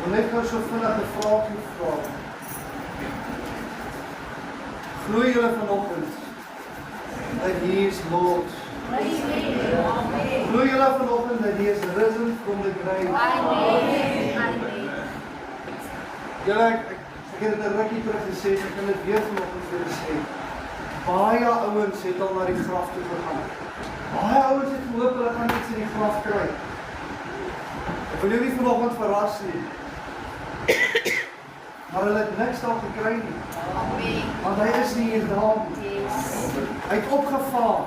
wil net gou so vinnig 'n vraagie vra. Glo julle vanoggend dat He is Lord? Glo julle vanoggend dat He is risen from the grave? Julle, ek het dit 'n rukkie terug gesê, ek kan dit weer vanoggend vir julle sê. Baie ouens het al na die graf toe gegaan. Baie ouens het gehoop hulle gaan iets in die graf kry. Ek wil julle nie vanoggend verras nie. Maar hulle het niks daar gekry nie. Want hy is nie hier daar nie. Hy het opgevaar.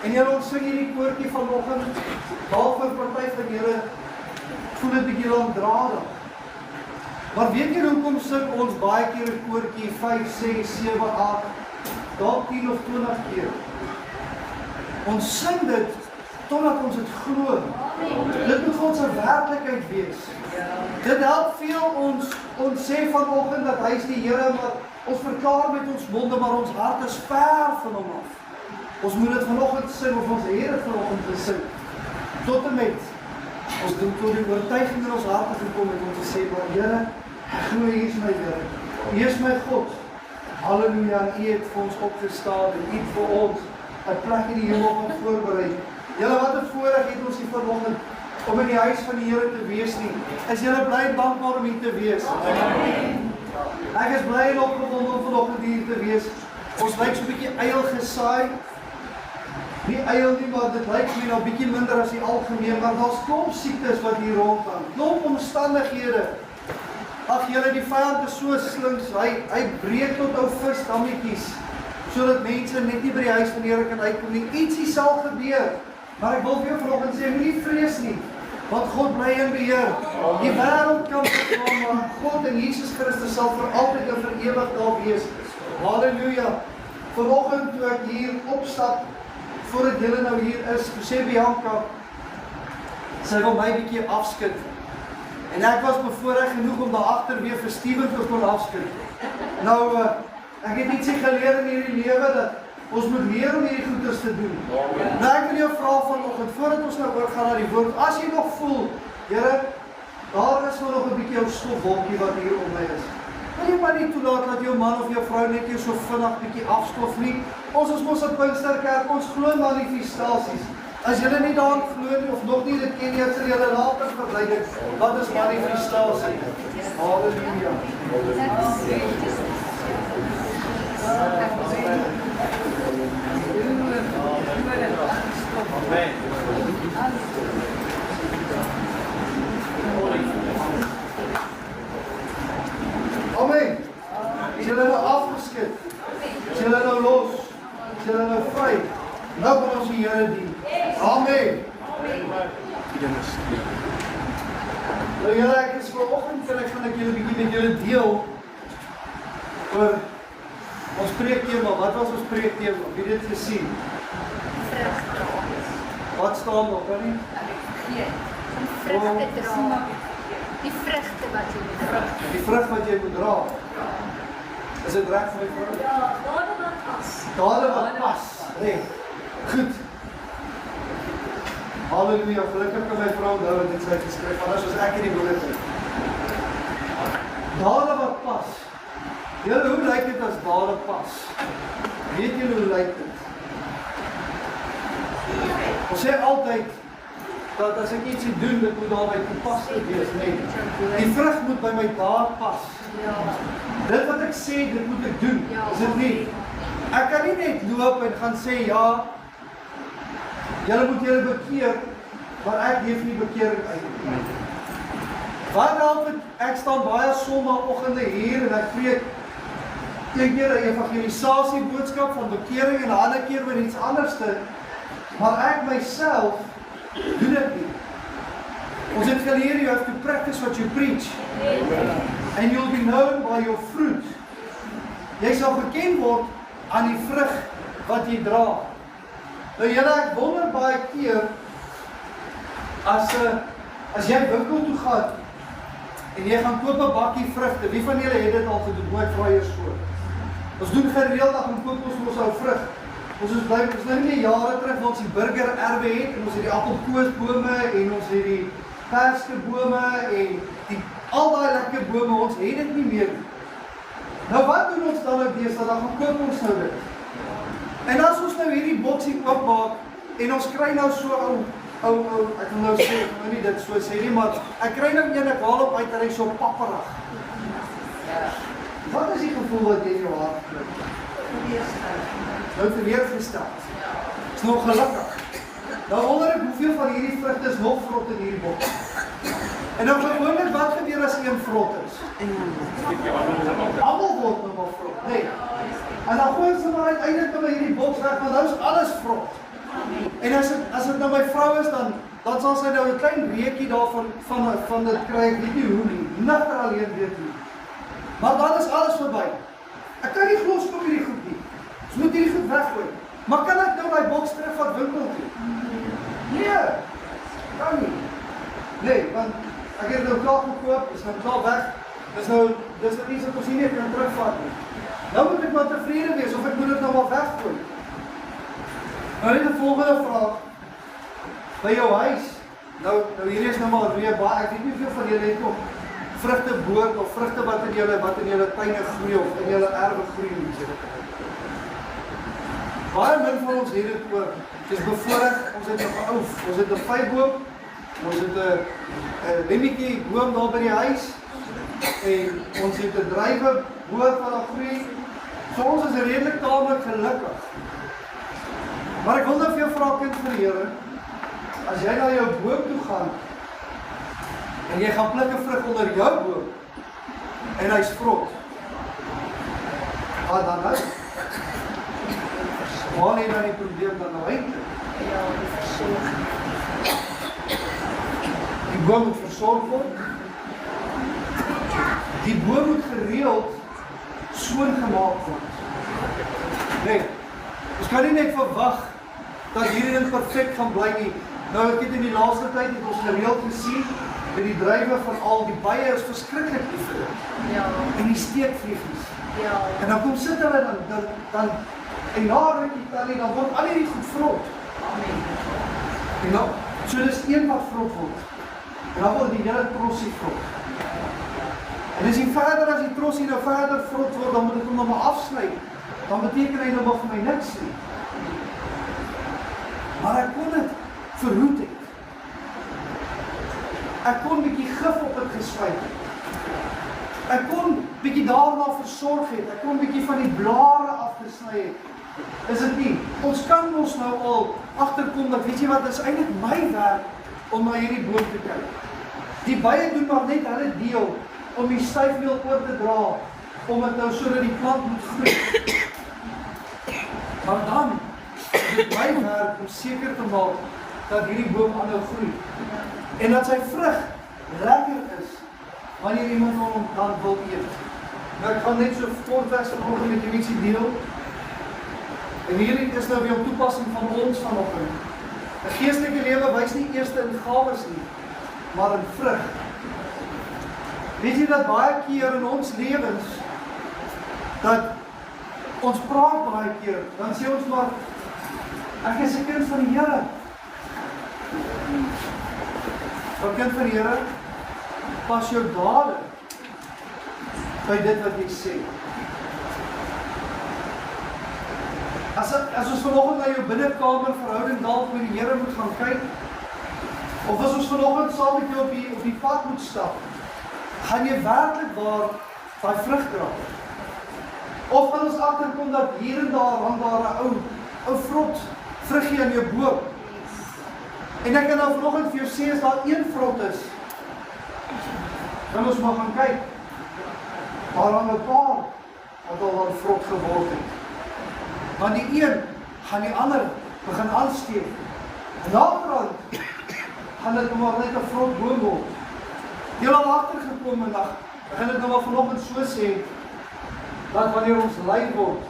En julle ons sing hierdie koortjie vanoggend, dalk vir party van julle voel dit bietjie langdradig. Maar weet jy hoekom sing ons baie keer 'n koortjie 5, 6, 7, 8, dalk 10 of 20 keer? Ons sing dit totdat ons dit glo. Dit moet vir ons 'n werklikheid wees. Dit help veel ons sê vanoggend dat hy is die Here, maar ons verklaar met ons monde, maar ons hart is ver van hom af. Ons moet dit vanoggend sing, of ons Here vanoggend gesing. Tot en met ons doen tot die oortuiging in ons harte gekom het om te sê, maar Here, ek glo U is my Here. U is my God. Halleluja, en U het vir ons opgestaan en U het vir ons 'n plek in die hemel gaan voorberei. Julle, wat 'n voorreg het ons hier vanoggend om in die huis van die Here te wees nie. Is julle bly en dankbaar om hier te wees? Amen. Ek is bly en opgewonde om vanoggend hier te wees. Ons lyk so 'n bietjie eil gesaai. Nie eil nie, maar dit lyk vir my nou 'n bietjie minder as die algemeen, maar daar's klomp siektes wat hier rondgaan. Klomp omstandighede. Ag julle, die vyand is so slinks, hy breek tot ou visdammetjies, sodat mense net nie by die huis van die Here kan uitkom nie. Ietsie sal gebeur. Maar ek wil vir jou vanoggend sê, moenie vrees nie, want God bly in beheer. Die wêreld kan vergaan, maar God en Jesus Christus sal vir altyd en vir ewig daar wees. Halleluja. Vanoggend toe ek hier opstap, voordat julle nou hier is, toe sê Bianca, sy wil my bietjie afskud. En ek was bevoorreg genoeg om daar agter weer vir Steven te kon afskud. Nou, ek het ietsie geleer in hierdie lewe dat ons moet leer om hierdie goeders te doen. Nou ek wil jou vra vanoggend, voordat ons nou oorgaan na die woord, as jy nog voel, Here, daar is nog 'n bietjie ou stofwolkie wat hier om my is. Wil jy maar nie toelaat dat jou man of jou vrou net jou so vinnig bietjie afstof nie? Ons is mos 'n Pinksterkerk, ons glo manifestasies. As julle nie daarin glo nie of nog nie dit ken nie, sal julle later verduidelik wat is manifestasie. Halleluja. Amen. Amen. Is julle nou afgeskit? Is julle nou los? Is julle nou vry? Nou kan ons die Here dien. Amen. Nou julle, ek is vanoggend kan ek julle bietjie met julle deel oor ons preektema. Wat was ons preektema? Wie het dit gesien? Wat staan daar, kan nie? Vrugte dra. Die vrugte wat jy moet dra. Die vrug wat jy moet dra. Is dit reg vir my vrou? Ja, dade wat pas. Dade wat pas. Nee. Goed. Halleluja, gelukkig kan my vrou onthou wat dit sy geskryf, anders was ek in die bulletin. Dade wat pas. Julle, hoe lyk dit as dade pas? Weet julle hoe lyk dit? Ons sê altyd dat as ek iets doen, dit moet daarby toepaslik wees, nee. Die vrug moet by my daad pas. Dit wat ek sê, dit moet ek doen, is dit nie? Ek kan nie net loop en gaan sê, ja, julle moet julle bekeer, maar ek geef nie bekering uit. Wat help het, ek staan baie sondagoggende hier en ek preek een keer 'n evangelisasie boodskap van bekering en 'n ander keer weer iets anderste, maar ek myself doen dit nie. Ons het geleer, you have to practice what you preach. And you'll be known by your fruit. Jy sal geken word aan die vrug wat jy dra. Nou julle, ek wonder baie keer, as jy winkel toe gaan, en jy gaan koop 'n bakkie vrugte, wie van julle het dit al gedoen? Moet vra eers voor. Ons doen gereeld en koop ons ou vrug. Ons is nou nie jare terug waar ons die burger erwe het, en ons het die appelkoosbome, en ons het die perskebome, en al bome, ons het dit nie meer. Nou wat doen ons dan nou deesdae? Dan gaan koop ons nou dit. En as ons nou hierdie boksie oopmaak en ons kry nou so ek wil nou sê, ek wil nie dit so sê nie, maar ek kry nou een, ek haal op uit en hy so papperig. Wat is die gevoel wat jy in jou hart kry? Nou teleurgestel. Is nog gelukkig. Nou wonder ek hoeveel van hierdie vrugte is nog vrot in hierdie boks. En dan gewoonlik wat gebeur as een vrot is? Almal word nou maar vrot, nee. En dan gooi ons maar uiteindelik nou hierdie boks weg, want nou is alles vrot. En as dit nou my vrou is, dan sal sy nou 'n klein reekie daarvan van dit kry, ek weet nie hoe nie, nigter alleen weet nie. Maar dan is alles verby. Ek kan nie glo skop hierdie goed nie. Ons moet hierdie goed weggooi. Maar kan ek nou my boks terug van winkel toe? Nee, kan nie. Nee, want ek het nou klaar gekoop, is nou klaar weg. Dis nou iets wat ons nie kan terugvat nie. Nou moet ek maar tevrede wees, of ek moet dit nou maar weggooi. Nou net die volgende vraag. By jou huis, nou hier is nou maar weer baie, ek weet nie hoeveel van julle het nog vrugte boord of vrugte wat in julle tuine groei of in julle erwe groei nie. Baie min van ons het dit ook. Dit is bevoorreg, ons het 'n ouf, ons het 'n vyboom, ons het 'n lemmetjie boom daar by die huis en ons het 'n druiwe boom wat daar groei. So ons is redelik taamlik gelukkig. Maar ek wil nou vir jou vra, kind van die Here, as jy na jou boom toe gaan en jy gaan pluk 'n vrug onder jou boom en hy's vrot, wat dan nou? Waar lê dan die probleem dan nou eintlik? Ja, die versorging. Die boom moet versorg word. Die boom moet gereeld skoongemaak word. Nee, ons kan nie net verwag dat hierdie perfek gaan bly nie. Nou ek het in die laaste tyd het ons gereeld gesien met die druiwe van al die bye is verskriklik lief vir dit. Ja. En die steekvliegies. Ja. En dan kom sit hulle dan en na rukkie tannie dan word al hierdie goed vrot. Amen. En nou, so dis een wat vrot word. En dan word die hele trossie vrot. En as jy verder as die trossie nou verder vrot word, dan moet ek hom nou maar afsny. Dan beteken hy nou maar vir my niks nie. Maar ek kon dit verhoed het. Ek kon 'n bietjie gif op dit gespuit het. Ek kon bietjie daarna versorg het. Ek kon bietjie van die blare afgesny het. Is dit nie? Ons kan ons nou al agterkom dat weet jy wat, is eintlik my werk om na hierdie boom te kyk. Die bye doen maar net hulle deel om die styfmeel oor te dra, om dit nou sodat die plant moet groei. Maar dan is dit my werk om seker te maak dat hierdie boom aanhou groei. En dat sy vrug lekker is wanneer iemand hom dan wil eet. Nou ek gaan net so kortweg vanoggend met julle ietsie deel. En hierdie is nou weer op toepassing van ons vanoggend. 'n Geestelike lewe wys nie eers in gawes nie, maar in vrug. Weet jy dat baie keer in ons lewens dat ons praat baie keer, dan sê ons maar ek is 'n kind van die Here. 'n kind van die Here, pas jou dade by dit wat jy sê. As ons vanoggend na jou binnekamer verhouding dalk met die Here moet gaan kyk, of as ons vanoggend saam met jou op die pad moet stap, gaan jy werklik waar daai vrug dra? Of gaan ons agterkom dat hier en daar hang daar 'n ou vrot vruggie aan jou boom? En ek kan nou vanoggend vir jou sê as daar een vrot is, dan ons maar gaan kyk. Maar hang 'n paar wat al vrot geword het. Want die een gaan die ander begin aansteek. En naderhand gaan dit nou maar net 'n vrot boom word. Jy al agtergekom en dan begin dit nou maar vanoggend so sê dat wanneer ons lui word,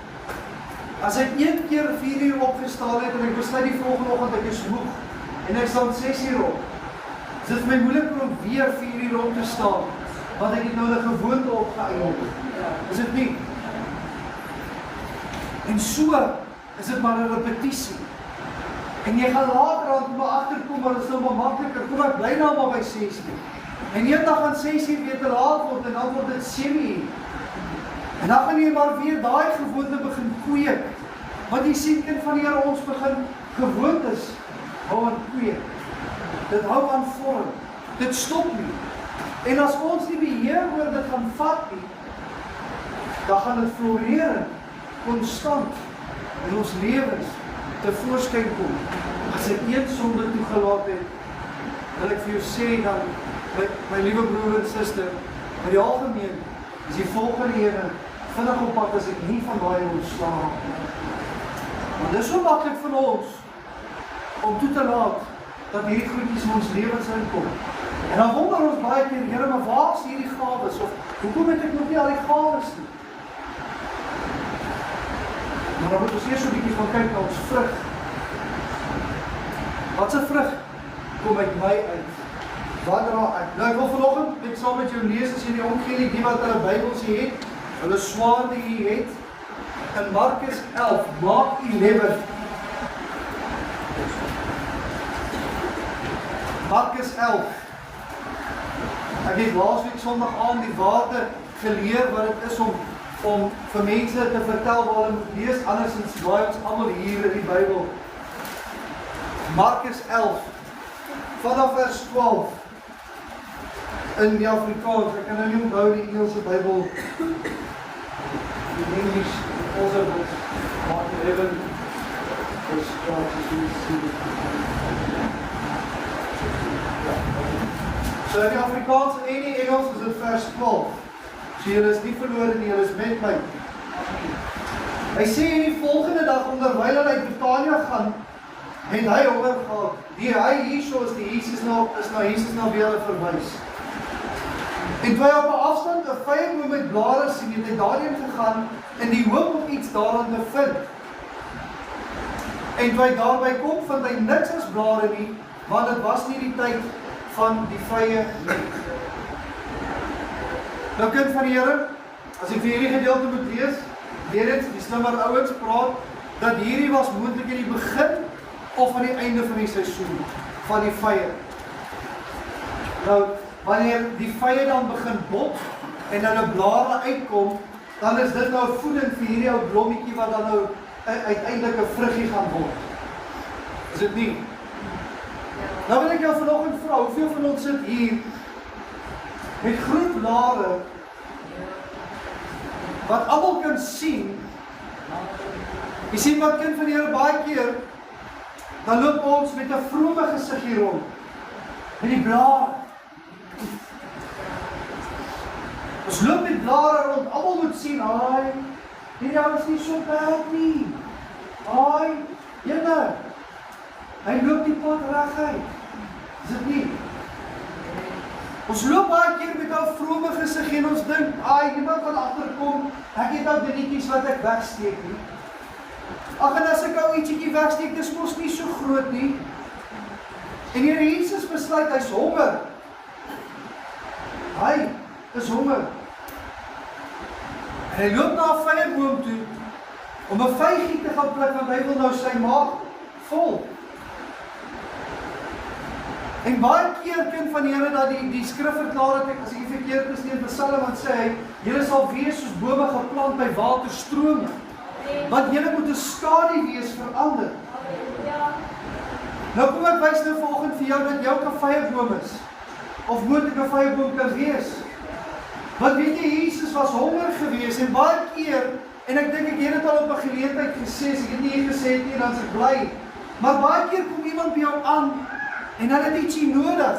as ek een keer 4 uur opgestaan het en ek besluit die volgende oggend ek is moeg en ek staan 6 uur op, is dit vir my moeilik om weer 4 uur op te staan, want ek het nou 'n gewoonte opgeëind. Is dit nie? En so is dit maar 'n repetisie. En jy gaan later aan maar agterkom, maar dit is nou maar makliker. Kom ek bly nou maar by 16. En eendag gaan 6 uur weer te laat word en dan word dit 7 uur. En dan gaan jy maar weer daai gewoonte begin kweek. Want jy sien, kind van die Here, ons begin gewoontes hou aan kweek. Dit hou aan vorm. Dit stop nie. En as ons nie beheer oor dit gaan vat nie, dan gaan dit floreer konstant in ons lewens tevoorskyn kom. As ek een sonde toegelaat het, wil ek vir jou sê dan, my liewe broer en suster, in die algemeen is die volgende ene vinnig op pad as ek nie van daai ontslaan. Want dit is so maklik vir ons om toe te laat dat hierdie goedjies in ons lewens inkom. En dan wonder ons baie keer, Here, maar waar is hierdie gawes? Of hoekom het ek nog nie al die gawes nie? Maar dan moet ons eers so 'n bietjie gaan kyk na ons vrug. Wat 'n vrug kom uit my uit? Wat dra ek? Nou ek wil vanoggend net saam met jou lees, as jy nie omgee nie, die wat hulle Bybels hier het, hulle swaarde hier het, in Markus 11, Mark 11. Markus 11. Ek het laasweek Sondag aan die waarde geleer wat dit is om vir mense te vertel waar hulle moet lees, andersins waai ons almal hier in die Bybel. Markus 11, vanaf vers 12, in die Afrikaans, ek kan nou nie onthou die Engelse Bybel, die English, also was Mark 11, vers 12, so in die Afrikaans en die Engels is dit vers 12. So julle is nie verlore nie, julle is met my. Hy sê die volgende dag onderwyl hulle uit Betanië gaan, en hy honger gehad. Die hy hierso is die Jesus na Jesus na wie hulle verwys. En toe hy op 'n afstand 'n vyeboom met blare sien, het hy daarheen gegaan in die hoop om iets daaraan te vind. En toe hy daarby kom, vind hy niks as blare nie, want dit was nie die tyd van die vye nie. Nou kind van die Here, as ek vir hierdie gedeelte moet lees, weet dit, die slimmer ouens praat, dat hierdie was moontlik in die begin of aan die einde van die seisoen, van die vye. Nou, wanneer die vye dan begin bot, en hulle blare uitkom, dan is dit nou voeding vir hierdie ou blommetjie wat dan nou uiteindelik 'n vruggie gaan word. Is dit nie? Nou wil ek jou vanoggend vra, hoeveel van ons sit hier met groen blare wat almal kan sien? Jy sien wat kind van die Here baie keer, dan loop ons met 'n vrome gesig hier rond, met die blare. Ons loop met blare rond, almal moet sien, ai, hierdie ou is nie so bad nie. Ai, julle, hy loop die pad reguit. Is dit nie? Ons loop baie keer met 'n vrome gesig en ons dink, ai, niemand gaan agterkom, ek het nou dingetjies wat ek wegsteek nie. Ag, en as ek ou ietsiekie wegsteek, dis mos nie so groot nie. En Here Jesus besluit, hy's honger. Hy is honger. En hy loop na 'n vyeboom toe, om 'n vygie te gaan pluk, want hy wil nou sy maag vol. En baie keer, kind van die Here, dat die skrif verklaar dat ek, as ek nie verkeerd is nie, in Psalm wat sê hy, julle sal wees soos bome geplant by waterstrome, want julle moet 'n skadu wees vir ander. Nou kom ek wys nou vanoggend vir jou dat jou 'n vyeboom is, of moontlik 'n vyeboom kan wees. Want weet jy, Jesus was honger gewees, en baie keer, en ek dink ek het dit al op 'n geleentheid gesê, as ek het nie hier gesê nie, dan is ek bly, maar baie keer kom iemand by jou aan, en hulle het ietsie nodig.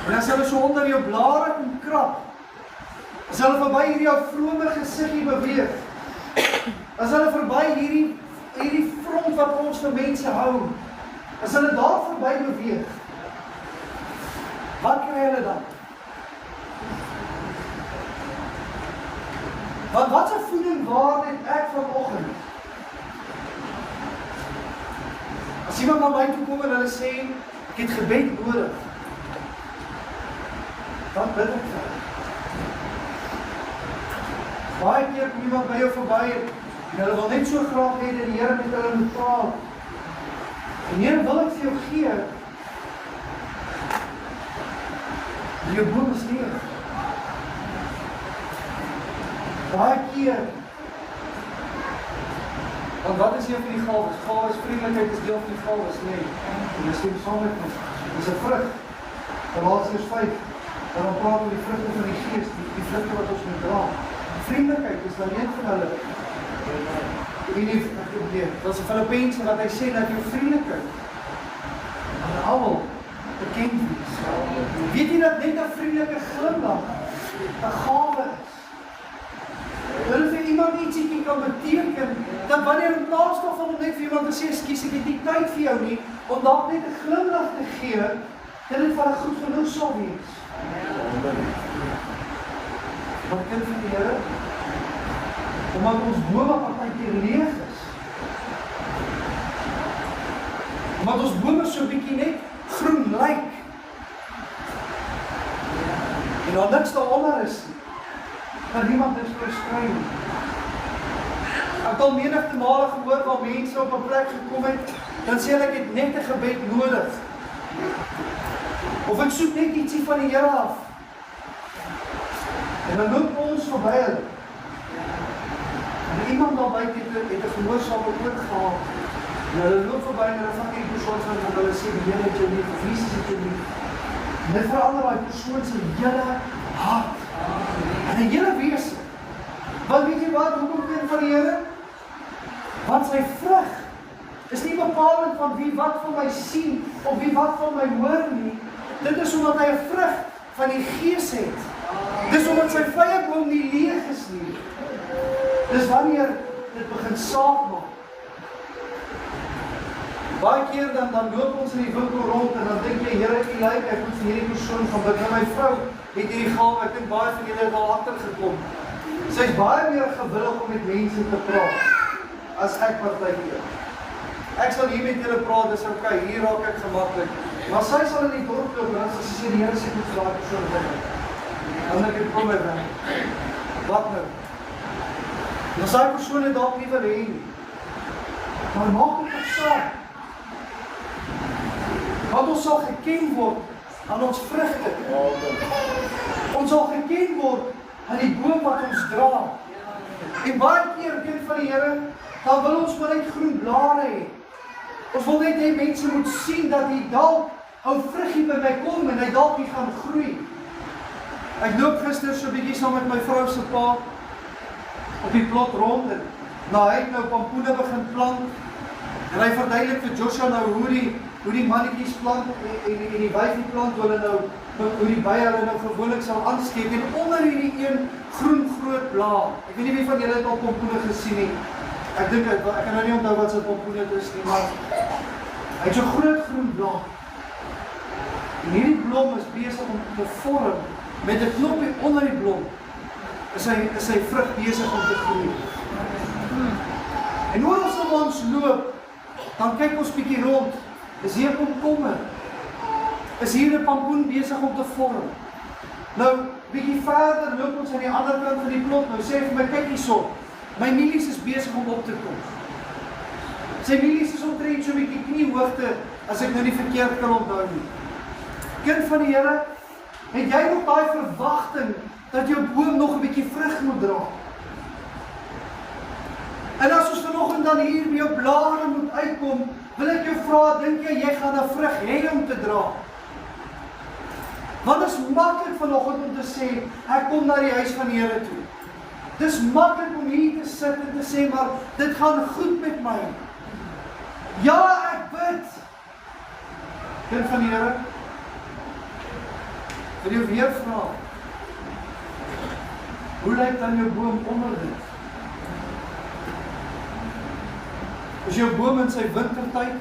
En as hulle so onder jou blare kom krap, as hulle verby hierdie jou vrome gesiggie beweeg, as hulle verby hierdie front wat ons vir mense hou, as hulle daar verby beweeg, wat kry hulle dan? Want wat 'n voeding waar het ek vanoggend? As iemand na my toe kom en hulle sê, ek het gebed nodig, dan bid ek vir hulle. Baie keer kom iemand by jou verby en hulle wil net so graag hê dat die Here met hulle moet praat. En Here, wil ek vir jou gee, Jou boom is leeg. Baie keer. Want wat is een van die gawes? Gawes, vriendelikheid is deel van die gawes, nee. En dis stem saam met ons. Dis 'n vrug. Galasiërs 5. Dan praat oor die vrugte van die Gees, die vrugte wat ons moet dra. Vriendelikheid is dan een van hulle. En die probleem. Dat is Filippense wat hy sê dat jou vriendelikheid aan almal bekend is. Weet jy dat net 'n vriendelike glimlag 'n gawe is? Dat vir iemand ietsie kan beteken, dat wanneer in plaas daarvan om net vir iemand te sê, "Ekskuus, ek het nie tyd vir jou nie," om dalk net 'n glimlag te gee, dat dit vir goed genoeg sal wees. Maar kind van die Here, omdat ons bome partykeer leeg is, omdat ons bome so bietjie net groen lyk, en daar niks daaronder is nie, dat niemand niks verskyn nie. Ek het al menigte male gehoor waar mense op 'n plek gekom het, dan sê hulle ek het net 'n gebed nodig. Of ek soek net ietsie van die Here af. En dan loop ons verby hulle. En iemand daar buite het 'n gehoorsame oor gehad. En hulle loop verby en hulle vat die persoon van hulle sê die Here het jou lief, of Jesus het jou lief. En dit verander daai persoon se hele hart. En 'n hele wese. Want weet jy wat, hoekom kind van die Here? Want sy vrug is nie bepalend van wie wat van my sien, of wie wat van my hoor nie. Dit is omdat hy 'n vrug van die Gees het. Dis omdat sy vrye boom nie leeg is nie. Dis wanneer dit begin saak maak. Baie keer dan loop ons in die winkel rond en dan dink jy, Here, ek lyk, ek moet vir hierdie persoon gaan bid. My vrou het hierdie gawe, ek dink baie van julle het al agtergekom. Sy is baie meer gewillig om met mense te praat as ek partykeer. Ek sal hier met julle praat, dis okay, hier raak ek gemaklik. Maar sy sal in die dorp loop en sy sê die Here sê moet vir daai persoon bid. Dan ek het kom met hom. Wat nou? Nou sy persoon het dalk nie wil hê nie. Maar maak dit op saak. Want ons sal geken word aan ons vrugte. Ons sal geken word aan die boom wat ons dra. En baie keer, kind van die Here, dan wil ons maar net groen blare hê. Ons wil net hê mense moet sien dat hy dalk ou vruggie by my kom en hy dalk nie gaan groei. Ek loop gister so 'n bietjie saam met my vrou se pa op die plot rond en hy het nou pampoene begin plant en hy verduidelik vir Joshua nou hoe die mannetjies plant en die wyfie plant hulle nou hoe die bye hulle nou gewoonlik sal aansteek en onder hierdie een groen groot blaar. Ek weet nie wie van julle het al pampoene gesien nie. Ek dink ek kan nou nie onthou wat se pampoene dit is nie, maar hy het so groen blaar. En hierdie blom is besig om te vorm met 'n knoppie onder die blom. Is sy vrug besig om te groei. En oor as ons loop, dan kyk ons bietjie rond. Is hier komkommer? Is hier 'n pampoen besig om te vorm? Nou, bietjie verder loop ons aan die ander kant van die plot. Nou sê vir my, kyk hierso. My mielies is besig om op te kom. Sy mielies is omtrent so 'n bietjie kniehoogte, as ek nou nie verkeerd kan onthou nie. Kind van die Here, het jy nog daai verwagting dat jou boom nog 'n bietjie vrug moet dra? En as ons vanoggend dan hier by jou blare moet uitkom, wil ek jou vra, dink jy gaan 'n vrug hê om te dra? Want dit is maklik vanoggend om te sê, ek kom na die huis van die Here toe. Dis maklik om hier te sit en te sê, maar dit gaan goed met my. Ja, ek bid. Kind van die Here, wil jy weer vra, hoe lyk dan jou boom onder dit? Is jou boom in sy wintertyd?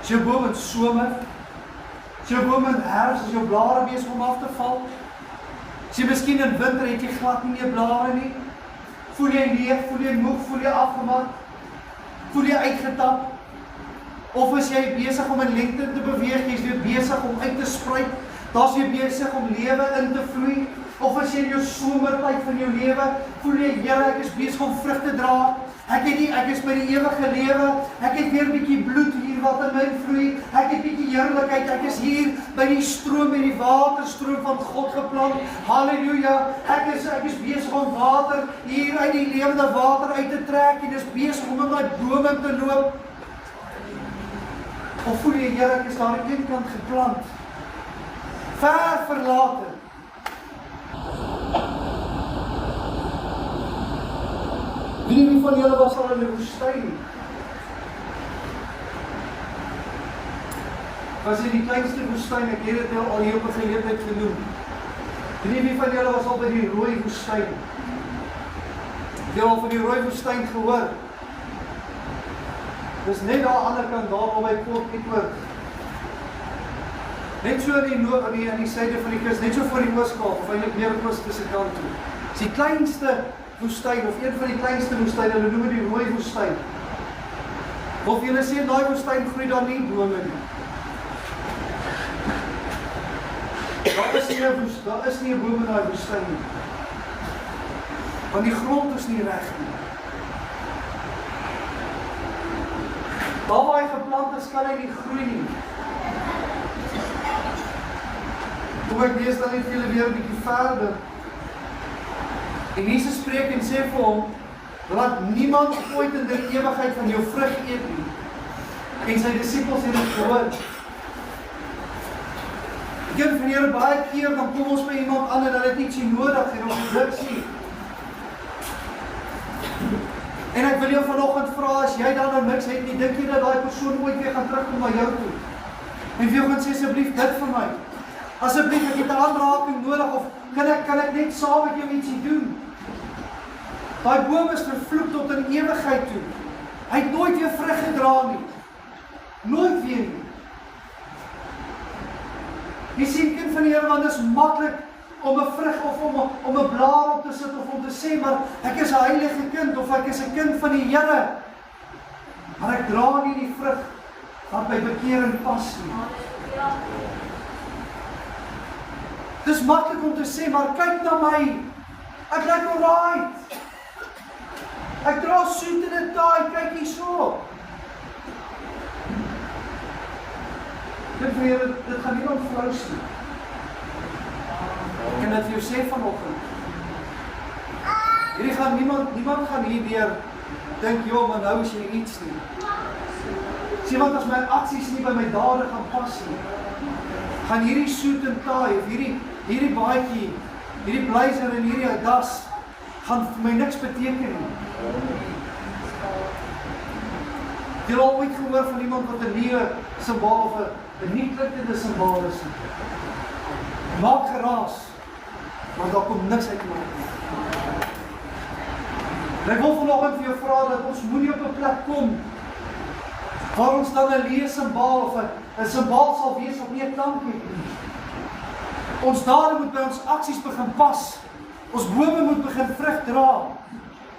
Is jou boom in somer? Is jou boom in herfs? Is jou blare besig om af te val? Is jy miskien in winter, het jy glad nie meer blare nie? Voel jy leeg, voel jy moeg, voel jy afgemat? Voel jy uitgetap? Of is jy besig om in lengte te beweeg, jy is weer besig om uit te spruit? Daar's jy besig om lewe in te vloei? Of as jy in jou somertyd van jou lewe, voel jy, Here, ek is besig om vrug te dra. Ek is by die ewige lewe, ek het weer 'n bietjie bloed hier wat in my vloei. Ek het bietjie heerlikheid. Ek is hier by die stroom en die waterstroom van God geplant. Halleluja. Ek is besig om water hier uit die lewende water uit te trek en is besig om in my bome te loop. Of voel jy, Here, ek is daar aan die een kant geplant. Ver verlate. Wie van julle was al in die woestyn? Was in die kleinste woestyn, ek het dit al hier op 'n geleentheid genoem. Wie van julle was al by die rooi woestyn? Het jy al van die rooi woestyn gehoor? Dis net daar aan die ander kant, daar by Port Edward. Net so aan die syde van die kus, net so voor die Ooskaap, of eintlik meer Ooste se kant toe. Dis die kleinste woestyn, of een van die kleinste woestyne, hulle noem dit die rooi woestyn. Of julle sê, daai woestyn groei daar nie bome nie. Daar is nie 'n boom in daai woestyn nie. Want die grond is nie reg nie. Daar waar hy geplant is, kan hy nie groei nie. Kom ek lees dan net vir julle weer 'n bietjie verder. En Jesus spreek en sê vir hom, laat niemand ooit in die ewigheid van jou vrug eet nie. En sy disippels het dit gehoor. Ek ken van julle baie keer, dan kom ons by iemand aan en hulle het ietsie nodig en ons niks nie. En ek wil jou vanoggend vra, as jy dan nou niks het nie, dink jy dat daai persoon ooit weer gaan terugkom na jou toe? En vir jou gaan sê, asseblief dit vir my. Asseblief, ek het 'n aanraking nodig, of kan ek net saam met jou ietsie doen? Daai boom is vervloek tot in ewigheid toe. Hy het nooit weer vrug gedra nie. Nooit weer nie. Jy sien, kind van die Here, want dit is maklik om 'n vrug of om 'n blaar op te sit of om te sê, maar ek is 'n heilige kind of ek is 'n kind van die Here. Maar ek dra nie die vrug wat by bekering pas nie. Dis maklik om te sê, maar kyk na my. Ek lyk alright. Ek dra soet in 'n taai, kyk hierso. Dit gaan nie om vrous nie. Ek kan dit vir jou sê vanoggend. Hierdie gaan niemand gaan hierdeur dink, joh, maar nou is jy iets nie. Sê wat as my aksies nie by my dade gaan pas nie. Gaan hierdie soet en taai, of hierdie baadjie, hierdie blazer en hierdie das, gaan vir my niks beteken nie. Jy het al ooit gehoor van iemand wat 'n nuwe simbool of 'n nie klinkende simbool is nie. Maak geraas, maar daar kom niks uit my. En ek wil vanoggend vir jou vra dat ons moenie op 'n plek kom waar ons dan 'n leë simbool of 'n simbool sal wees wat nie 'n klank het nie. Ons dade moet by ons aksies begin pas. Ons bome moet begin vrug dra.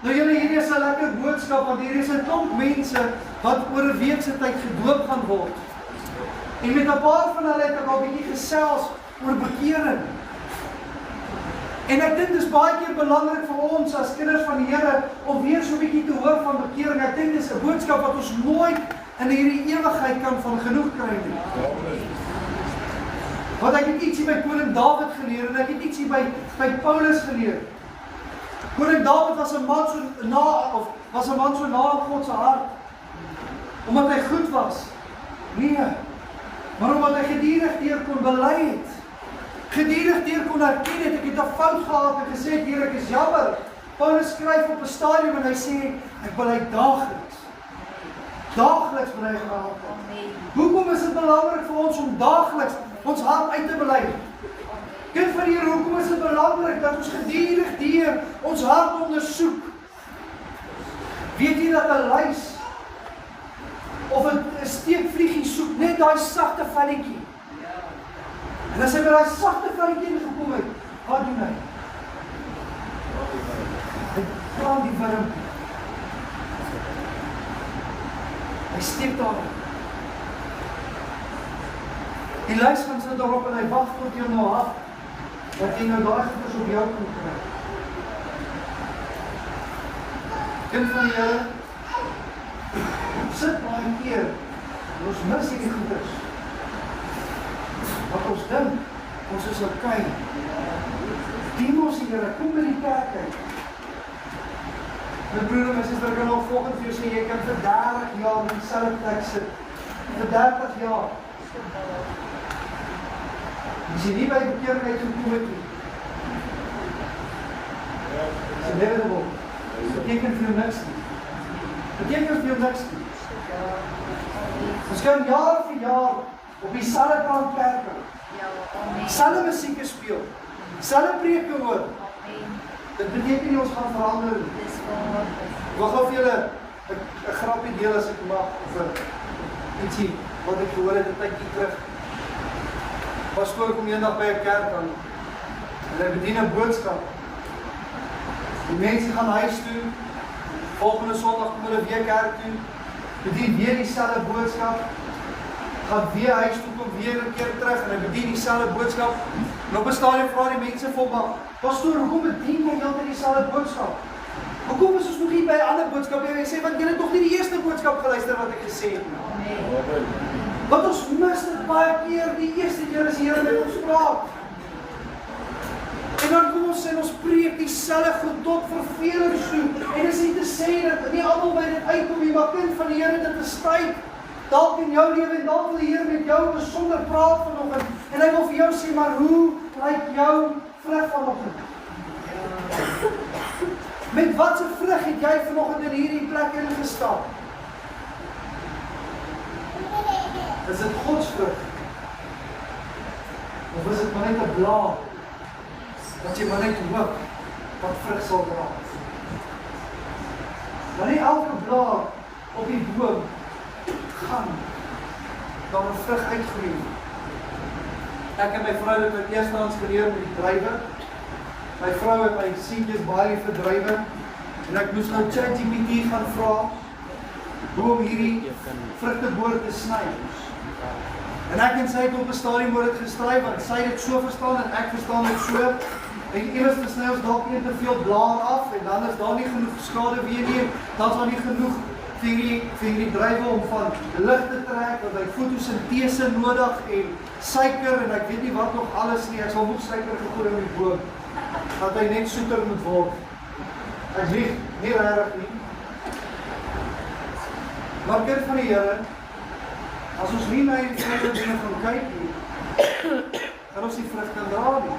Nou julle, hierdie is 'n lekker boodskap, want hier is 'n klomp mense wat oor 'n week se tyd gedoop gaan word. En met 'n paar van hulle het ek al bietjie gesels oor bekering. En ek dink dit is baie keer belangrik vir ons as kinders van die Here om weer so 'n bietjie te hoor van bekering. Ek dink dit is 'n boodskap wat ons nooit in hierdie ewigheid kan van genoeg kry nie. Want ek het ietsie by koning Dawid geleer en ek het ietsie by Paulus geleer. Koning Dawid was 'n man so na aan God se hart. Omdat hy goed was? Nee. Maar omdat hy geduldig deur kon bely het. Geduldig deur kon erken het, ek het 'n fout gehad en gesê, Here, ek is jammer. Paulus skryf op 'n stadium en hy sê, ek bely daagliks. Daagliks bely hy my hart. Hoekom is dit belangrik vir ons om daagliks ons hart uit te bely? Kind van die Here, hoekom is dit belangrik dat ons geduldig deur ons hart ondersoek? Weet jy dat 'n luis of 'n steekvliegie soek net daai sagte velletjie? En as hy by daai sagte velletjie gekom het, wat doen hy? Hy vang die wurm. Hy steek daar. Die luis gaan sit daarop en hy wag tot jy nou af. Dat jy nou daai goeders op jou kan kry. Kind van die Here, sit baie keer Ons mis hierdie goeders. Wat ons dink, ons is okay. Dien ons die Here, kom by die kerk uit. My broer en my suster kan ook volgende vir jou sê, jy kan vir 30 jaar in dieselfde plek sit. Vir 30 jaar. As jy nie by bekeerheid gekom het nie. Dis inevitable. Dit beteken vir jou niks nie. Beteken vir jou niks nie. Ons kan jaar vir jaar op dieselfde kant kerk hou. Selfde musiek speel. Selfde preke hoor. Dit beteken nie ons gaan verander nie. Ek wil gou vir julle 'n grappie deel as ek mag oor ietsie wat ek gehoor het 'n tydjie terug. Pastoor kom eendag by 'n kerk aan en hy bedien 'n boodskap. Die mense gaan huis toe. Volgende Sondag kom hulle weer kerk toe. Bedien weer dieselfde boodskap. Gaan weer huis toe, kom weer 'n keer terug en hy bedien dieselfde boodskap. En op 'n stadium vra die mense vir hom: "Pastoor, hoekom bedien jy heeltyd dieselfde boodskap? Hoekom is ons nog nie by 'n ander boodskap?" En hy sê: "Want julle het nog nie die eerste boodskap geluister wat ek gesê het nie." Want ons mis dit baie keer die eerste keer as die Here met ons praat. En dan kom ons en ons preek dieselfde goed tot verveling toe. En dis nie te sê dat nie almal by dit uitkom nie, maar kind van die Here, dit is tyd. Dalk in jou lewe en dalk wil die Here met jou besonder praat vanoggend. En hy wil vir jou sê, maar hoe lyk jou vrug vanoggend? Met watse vrug het jy vanoggend in hierdie plek ingestap? Is dit Gods vrug? Of is dit maar net 'n blaar? Dat jy maar net hoop wat vrug sal dra. Maar nie elke blaar op die boom gaan dan 'n vrug uitgroei. Ek en my vrou het dit eerstens geleer met die druiwe. My vrou het my seentjies baie lief vir druiwe en ek moes nou ChatGPT gaan vra hoe om hierdie vrugteboom te sny. En ek en sy het op 'n stadium oor dit gestry want sy het dit so verstaan en ek verstaan dit so. En iewers sny ons dalk nie te veel blaar af en dan is daar nie genoeg skade weer nie. Dan is daar nie genoeg vir die druiwe om van lig te trek, want hy het fotosintese nodig en suiker en ek weet nie wat nog alles nie. Ek sal nog suiker gegooi in die boom, dat hy net soeter moet word. Ek lieg nie regtig nie. Maar kind van die Here, as ons nie na die vrugte dinge gaan kyk nie, gaan ons die vrug kan dra nie.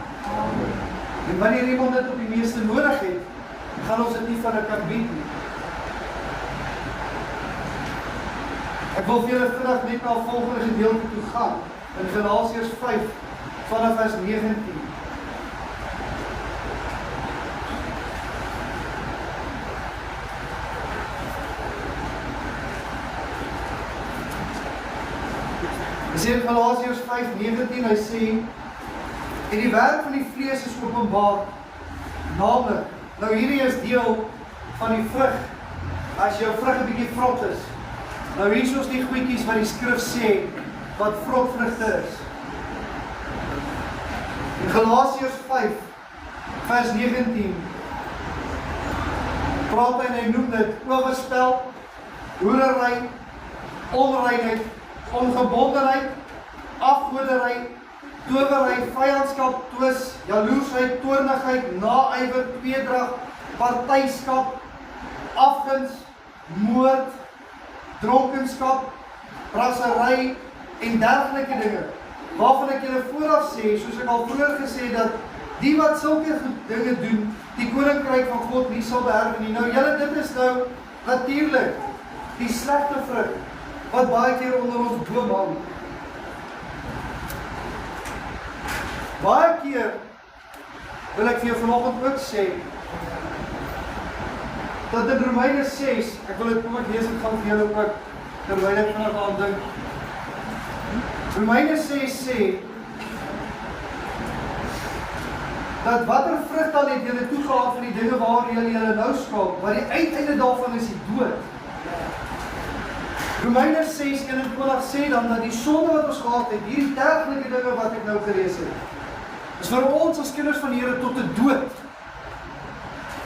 En wanneer iemand dit op die meeste nodig het, gaan ons dit nie van 'n kan bied nie. Ek wil vir julle vinnig net na volgende gedeelte toe gaan, in Galasiërs 5, vanaf vers 19. Hy sê in Galasiërs 5:19, hy sê, en die werk van die vlees is openbaar, naamlik, nou hierdie is deel van die vrug, as jou vrug 'n bietjie vrot is. Nou hier is ons die goedjies wat die skrif sê, wat vrotvrugte is. In Galasiërs 5, vers 19, praat hy en hy noem dit oorspel, hoerery, onreinheid, ongebondenheid, afgoderry, towery, vyandskap, twis, jaloesheid, toornigheid, naaiwer, tweedrag, partyskap, afguns, moord, dronkenskap, rassery en dergelike dinge, waarvan ek julle vooraf sê, soos ek al vroeër gesê, dat die wat sulke dinge doen, die koninkryk van God nie sal beerwe nie. Nou julle, dit is nou natuurlik die slegte vrug, wat baie keer onder ons boom hang. Baie keer wil ek vir jou vanoggend ook sê, dat in Romeine 6, ek wil dit kom ek lees, ek gaan vir julle ook, terwyl ek vinnig aan dink. Romeine 6 sê, dat watter vrug dan het julle toegehaal van die dinge waar julle nou skaap, maar die uiteinde daarvan is die dood. Romeine 6:21 sê dan dat die sonde wat ons gehad het, hierdie dergelike dinge wat ek nou gelees het, is vir ons as kinders van die Here tot 'n dood.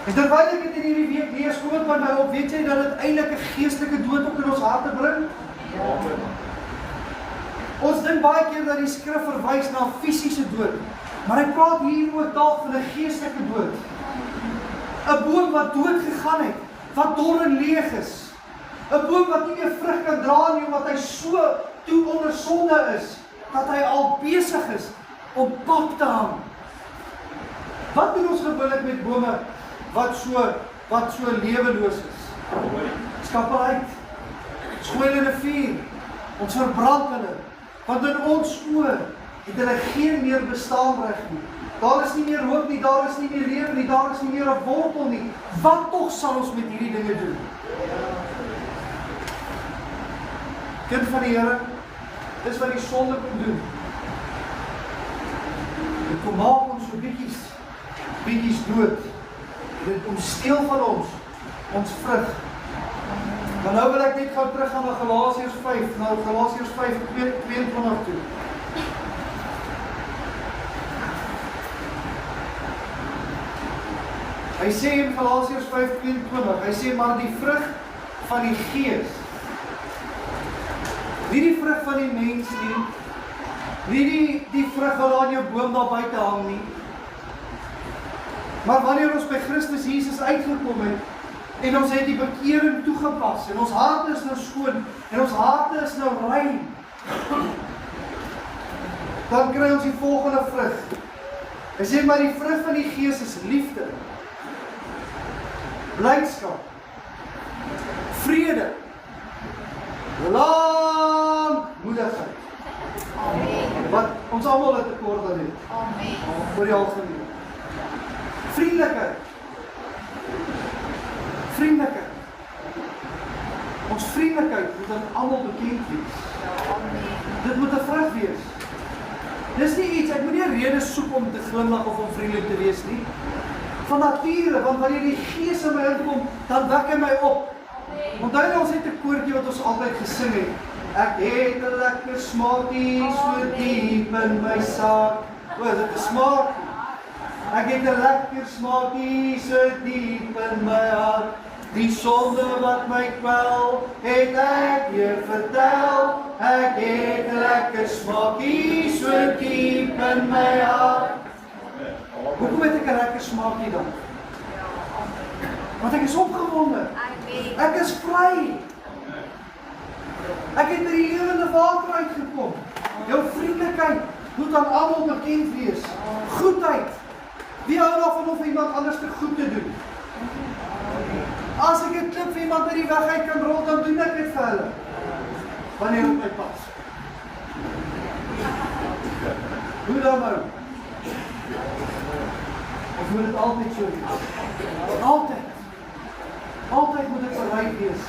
En terwyl ek dit in hierdie week lees, kom dit by my op, weet jy dat dit eintlik 'n geestelike dood ook in ons harte bring? Ons dink baie keer dat die skrif verwys na fisiese dood, maar hy praat hier ook dalk van 'n geestelike dood. 'n Boom wat dood gegaan het, wat dor en leeg is. 'n Boom wat nie meer vrug kan dra nie, omdat hy so toe onder sonde is, dat hy al besig is om pap te hang. Wat doen ons gewoonlik met bome wat so leweloos is? Ons kap hulle uit. Ons gooi hulle in 'n vuur. Ons verbrand hulle. Want in ons oë het hulle geen meer bestaanreg nie. Daar is nie meer hoop nie, daar is nie meer lewe nie, daar is nie meer 'n wortel nie. Wat tog sal ons met hierdie dinge doen? Kind van die Here, dis wat die sonde kom doen. Dit kom maak ons so bietjies dood. Dit kom steel van ons vrug. Maar nou wil ek net gou terug gaan na Galasiërs 5, Galasiërs 5:22 toe. Hy sê in Galasiërs 5:22, hy sê maar die vrug van die Gees. Nie die vrug van die mens nie die vrug wat aan jou boom daar buite hang nie. Maar wanneer ons by Christus Jesus uitgekom het, en ons het die bekering toegepas, en ons harte is nou skoon, en ons harte is nou rein, dan kry ons die volgende vrug. Hy sê maar die vrug van die Gees is liefde, blydskap, vrede, lankmoedigheid. Amen. Wat ons almal 'n tekort aan het. Amen. Vir die algemeen. Vriendelikheid. Ons vriendelikheid moet aan almal bekend wees. Amen. Dit moet 'n vrug wees. Dis nie iets, ek moet nie 'n rede soek om te glimlag of om vriendelik te wees nie. Van nature, want wanneer die Gees in my inkom, dan wek hy my op. Onthou ons het 'n koortjie wat ons altyd gesing het. Ek het 'n lekker smaakie so diep in my sak. O, is dit 'n smaak? Ek het 'n lekker smaakie so diep in my hart. Die sonde wat my kwel, het ek je vertel. Ek het 'n lekker smaakie so diep in my hart. Hoekom het ek 'n lekker smaakie dan? Want ek is opgewonde. Ek is vry. Ek het by die lewende water uitgekom. Jou vriendelikheid moet aan almal bekend wees. Goedheid. Wie hou daarvan om vir iemand anders te goed te doen? As ek 'n klip vir iemand uit die weg uit kan rol, dan doen ek dit vir hulle. Wanneer dit my pas. Hoe dan nou? Of moet dit altyd so wees? Altyd moet ek bereid wees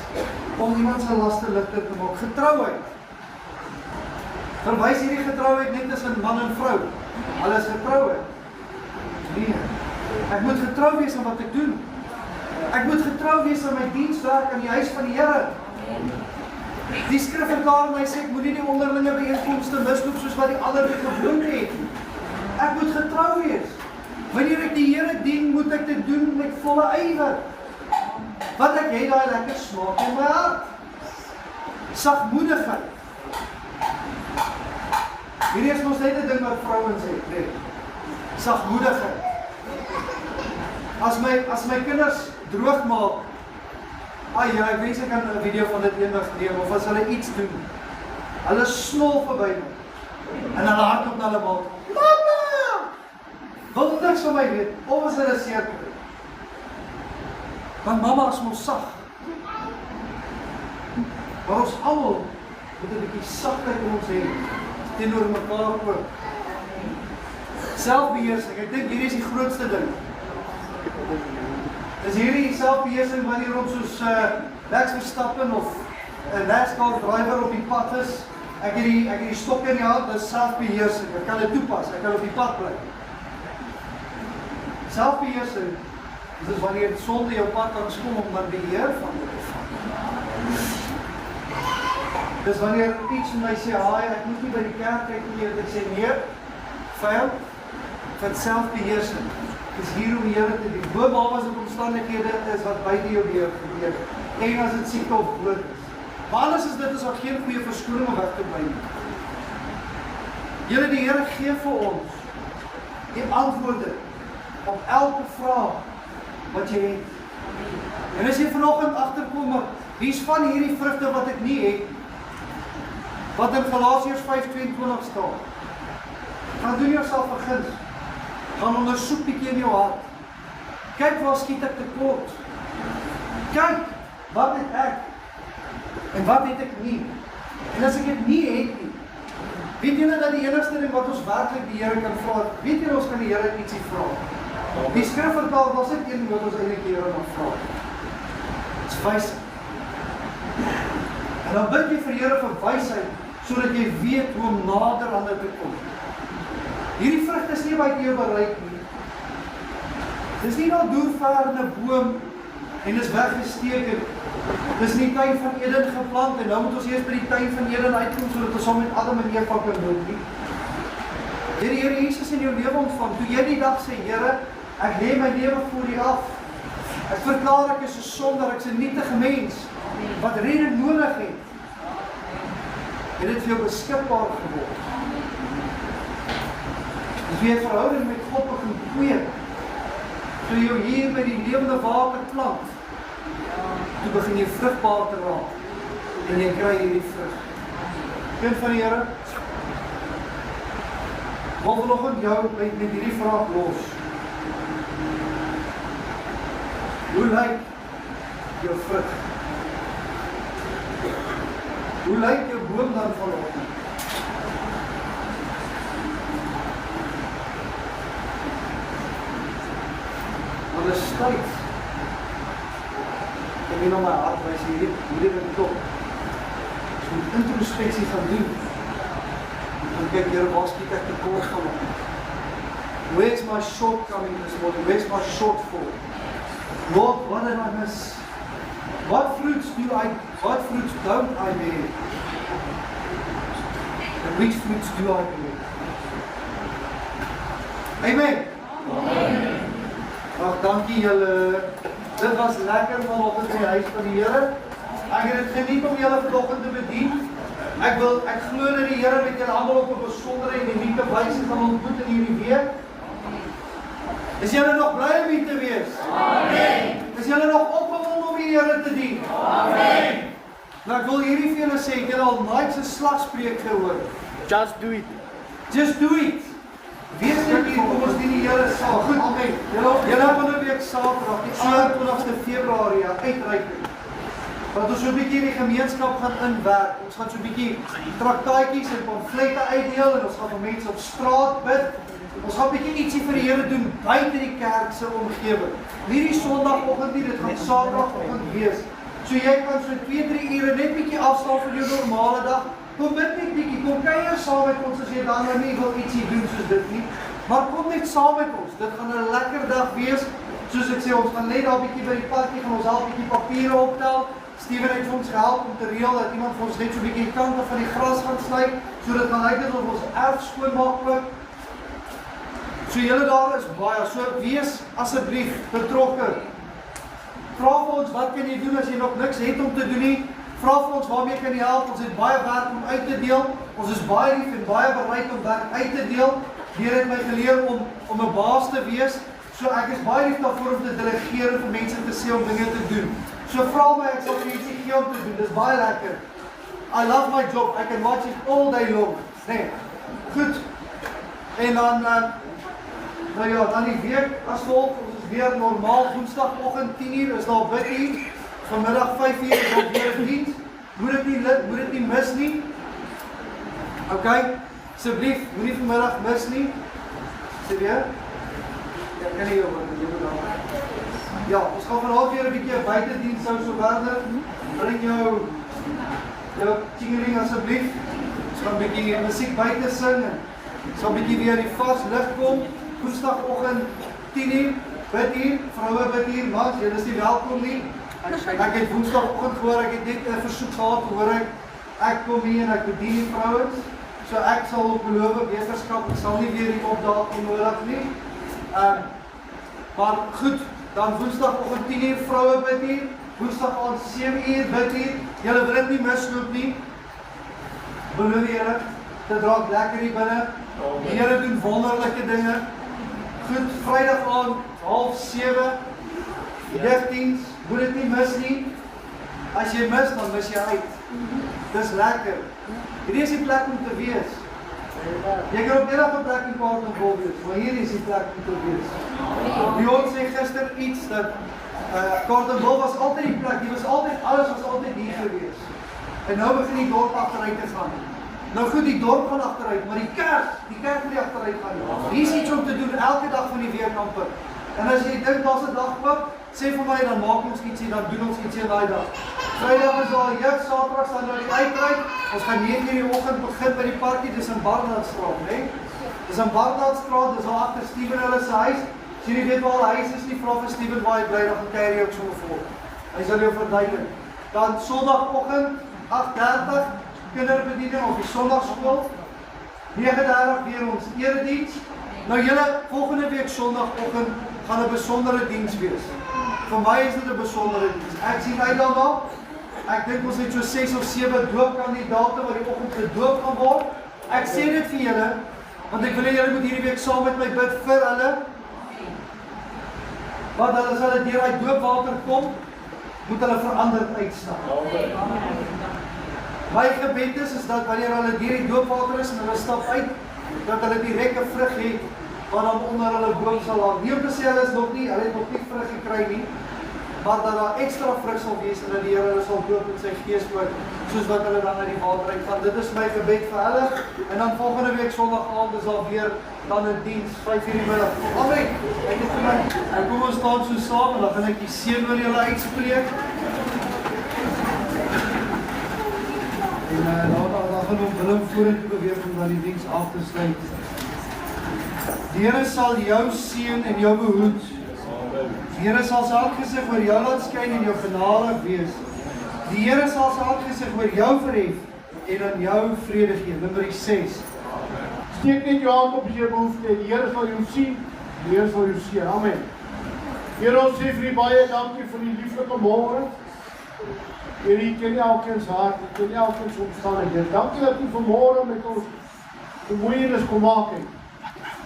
om iemand se laste ligter te maak. Getrouheid. Verwys hierdie getrouheid net tussen man en vrou. Hulle is getrouheid. Nee. Ek moet getrou wees aan wat ek doen. Ek moet getrou wees aan my dienswerk aan die huis van die Here. Die skrif verklaar my sê ek moet nie die onderlinge byeenkomste misloop soos wat die ander dit gewoonte het. Ek moet getrou wees. Wanneer ek die Here dien, moet ek dit doen met volle ywer. Want ek het daai lekker smaak in my hart. Sagmoedigheid. Hierdie is mos net 'n ding wat vrouens het, nee. Sagmoedigheid. As my kinders droog maak, ja, ek wens ek kan 'n video van dit eendag neem, of as hulle iets doen, hulle snol verby my, en hulle hardloop na hulle ma, Mama! Wil niks van my weet, of as hulle seer kry. Want mama is mos sag. Maar ons almal moet 'n bietjie sagheid in ons hê, teenoor mekaar ook. Selfbeheersing, ek dink hierdie is die grootste ding. Is hierdie selfbeheersing wanneer ons soos Max Verstappen of 'n NASCAR driver op die pad is, ek het die stok in die hand, dis selfbeheersing. Ek kan dit toepas, ek kan op die pad bly. Selfbeheersing is wanneer sonde jou pad aankom om dan beheer van dit te vat. Dis wanneer iets in my sê, ek moet nie by die kerk kyk nie, ek sê nee, vyand, van selfbeheersing. Dis hier om die Here te dien. Boonop as dit omstandighede is wat buite jou deur gebeur. En as dit siekte of dood is. Maar anders is dit is ook geen goeie verskoning om weg te bly nie. Julle, die Here gee vir ons die antwoorde op elke vraag wat jy het. En as jy vanoggend agterkom, maar wie's van hierdie vrugte wat ek nie het, wat in Galasiërs 5:22 staan, gaan doen jouself 'n guns. Gaan ondersoek bietjie in jou hart. Kyk waar skiet ek tekort. Kyk, wat het ek en wat het ek nie. En as ek dit nie het nie, weet julle dat die enigste ding wat ons werklik die Here kan vra, weet julle ons kan die Here ietsie vra. Die skrif vertel, was dit een ding wat ons eintlik die Here mag vra. Dit is wysheid. En dan bid jy vir Here vir wysheid, sodat jy weet hoe om nader aan dit te kom. Hierdie vrugte is nie buite jou bereik nie. Dis nie nou deur ver in 'n boom en is weggesteek. Dis in die tuin van Eden geplant en nou moet ons eers by die tuin van Eden uitkom sodat ons saam met Adam en Eva kan loop nie. Jy die Here Jesus in jou lewe ontvang. Toe jy die dag sê, Here, ek lê my lewe voor U af. Ek verklaar ek is 'n sondaar, ek is 'n nietige mens wat redding nodig het. Jy het vir jou beskikbaar geword. As jy 'n verhouding met God begin kweek, toe jy hier by die lewende water plant, toe begin jy vrugbaar te raak en jy kry hierdie vrug. Kind van die Here, wil vanoggend jou met hierdie vraag los. Hoe lyk jou vrug? Hoe lyk jou boom dan vanoggend? Maar dit is tyd. Ek weet nou my hart wys hierdie ding top. Ons moet introspeksie gaan doen. En kyk, Here, waar skiet ek tekort vanoggend? Where's my shortcoming this morning? Where's my shortfall? Lord, what did I miss? What fruits don't I bear? And which fruits do I bear? Amen. Amen. Ag, dankie julle. Dit was lekker vanoggend in die huis van die Here. Ek het dit geniet om julle vanoggend te bedien. Ek glo dat die Here met julle almal op 'n besondere en unieke wyse gaan ontmoet in hierdie week. Is julle nog bly om hier te wees? Amen. Is julle nog opgewonde om die Here te dien? Amen. Nou ek wil hierdie vir julle sê, ek het al nooit so slagspreuk gehoor. Just do it. Just do it. Wees net hier, kom ons dien die Here saam. Goed, amen. Julle van 'n week Saterdag, die 21ste Februarie, uitreik. Wat ons so 'n bietjie in die gemeenskap gaan inwerk. Ons gaan so 'n bietjie traktaatjies en pamflette uitdeel en ons gaan vir mense op straat bid. Ons gaan 'n bietjie ietsie vir die Here doen buite die kerk se omgewing. Hierdie Sondagoggend nie, dit gaan Saterdagoggend wees. So jy kan so 2-3 ure net bietjie afstaan van jou normale dag. Kom bid net bietjie, kom kuier saam met ons as jy dan nou nie wil ietsie doen soos dit nie. Maar kom net saam met ons. Dit gaan 'n lekker dag wees. Soos ek sê, ons gaan net daar bietjie by die parkie gaan ons al bietjie papiere optel. Steven het vir ons gehelp om te reël dat iemand vir ons net so 'n bietjie kante van die gras gaan sny sodat kan lyk asof ons erf skoonmaak ook. So julle daar is baie, so wees asseblief betrokke. Vra vir ons, wat kan jy doen as jy nog niks het om te doen nie? Vra vir ons, waarmee kan jy help? Ons het baie werk om uit te deel. Ons is baie lief en baie bereid om werk uit te deel. Die Here het my geleer om 'n baas te wees. So ek is baie lief daarvoor om te delegeer en vir mense te sê om dinge te doen. So vra my, ek sal vir ietsie gee om te doen. Dis baie lekker. I love my job. I can watch it all day long. Nee. Goed. En dan nou ja, dan die week as volg, ons is weer normaal, Woensdagoggend 10:00 is daar biddiens, vanmiddag 5:00 is daar weer 'n diens, moet dit nie mis nie, ok, asseblief, moenie vanmiddag mis nie, sê weer, ja, kan nie jou ja, ons gaan vanavond weer 'n bietjie 'n buitediens sou so verder, bring jou tjingeling asseblief, ons gaan 'n bietjie musiek buite sing, en sal 'n bietjie weer die vars lig kom, Woensdagoggend 10:00, bid hier, vroue bid hier, mans, julle is nie welkom nie. Ek het Woensdagoggend gehoor, ek het net 'n versoek gehad, hoor ek kom hier en ek bedien die vrouens. So ek sal op beloof wetenskap, ek sal nie weer hier opdaag onnodig nie. Maar goed, dan Woensdagoggend 10:00, vroue bid hier, Woensdag aand 7:00 bid hier. Julle wil dit nie misloop nie. Beloof die Here. dit raak lekker hier binne. Die Here doen wonderlike dinge. Goed, Vrydag aand, 6:30, ligdiens, moet dit nie mis nie. As jy mis, dan mis jy uit. Dis lekker. Hierdie is die plek om te wees. Jy kan op enige plek in Carletonville wees, maar hier is die plek om te wees. Dion sê gister iets dat Carletonville was altyd die plek, alles was altyd hier gewees. En nou begin die dorp agteruit te gaan. Nou goed, die dorp gaan agteruit, maar die kerk moet nie agteruit gaan. Hier is iets om te doen elke dag van die week amper. En as jy dink daar's 'n dag oop, sê vir my, dan maak ons ietsie, dan doen ons ietsie daai dag. Vrydag is daar jeug, Saterdag staan nou die uitreik. Ons gaan 9:00 die oggend begin by die parkie, dis in Barnardstraat, né? Dis in Barnardstraat, dis daar agter Steven hulle se huis. As jy nie weet waar hy huis is nie, vra vir Steven waar hy bly, dan gaan carry ook sommer voor. Hy sal jou verduidelik. Dan Sondagoggend 8:30 kinderbediening op die Sondagskool. 9:30 weer ons erediens. Nou julle, volgende week Sondagoggend gaan 'n besondere diens wees. Vir my is dit 'n besondere diens. Ek sien uit daarna. Ek dink ons het so 6 of 7 doopkandidate wat die oggend gedoop gaan word. Ek sê dit vir julle, want ek wil hê julle moet hierdie week saam met my bid vir hulle. Want as hulle deur daai doopwater kom, moet hulle veranderd uitstap. My gebed is dat wanneer hulle deur die doopwater is en hulle stap uit, dat hulle direk 'n vrug het wat dan onder hulle boom sal hang. Nie om te sê hulle het nog nie vrug gekry nie, maar dat daar ekstra vrug sal wees en dat die Here hulle sal doop met sy gees ook, soos wat hulle dan uit die water uitgaan. Dit is my gebed vir hulle. En dan volgende week Sondag aand is daar weer dan 'n diens 5:00 die middag. Amen. Ek het vir my, kom ons staan so saam en dan gaan ek die seën oor julle uitspreek. En dan gaan ons Willem vorentoe beweeg om dan die diens af te sluit. Die Here sal jou seën en jou behoed. Die Here sal sy aangesig oor jou laat skyn en jou genadig wees. Die Here sal sy aangesig oor jou verhef en aan jou vrede gee. Nummer 6. Steek net jou hand op as jy behoefte het. Die Here sal jou sien, die Here sal jou seën. Amen. Here, ons sê vir U baie dankie vir die lieflike môre. Here, U ken elkeen se hart, U ken elkeen se omstandighede. Dankie dat U vanmôre met ons bemoeienis kom maak het.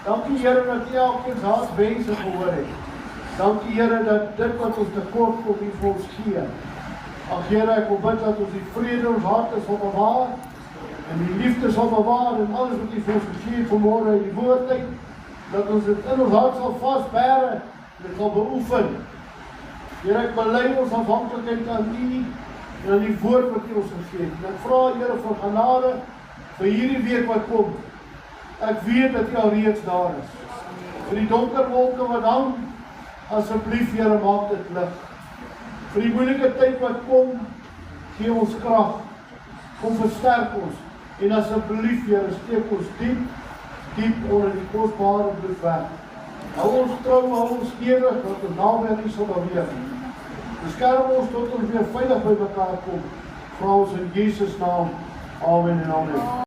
Dankie Here dat U elkeen se hartswense gehoor het. Dankie Here dat dit wat ons tekort kom U vir ons gee. Ag Here, ek wil bid dat ons die vrede in ons harte sal bewaar en die liefde sal bewaar en alles wat U vir ons gegee het vanmôre in die woord uit, dat ons dit in ons hart sal vasbere en dit sal beoefen. Here, ek bely ons afhanklikheid aan U en aan die woord wat U ons gegee het. En ek vra Here vir genade vir hierdie week wat kom. Ek weet dat U alreeds daar is. Vir die donker wolke wat hang, asseblief Here, maak dit lig. Vir die moeilike tyd wat kom, gee ons krag. Kom versterk ons. En asseblief Here, steek ons diep onder die kosbare bloedwerk. Hou ons trou, hou ons ewig, dat ons naby aan U sal beweeg. Beskerm ons tot ons weer veilig by mekaar kom. Vra ons in Jesus naam. Amen en amen.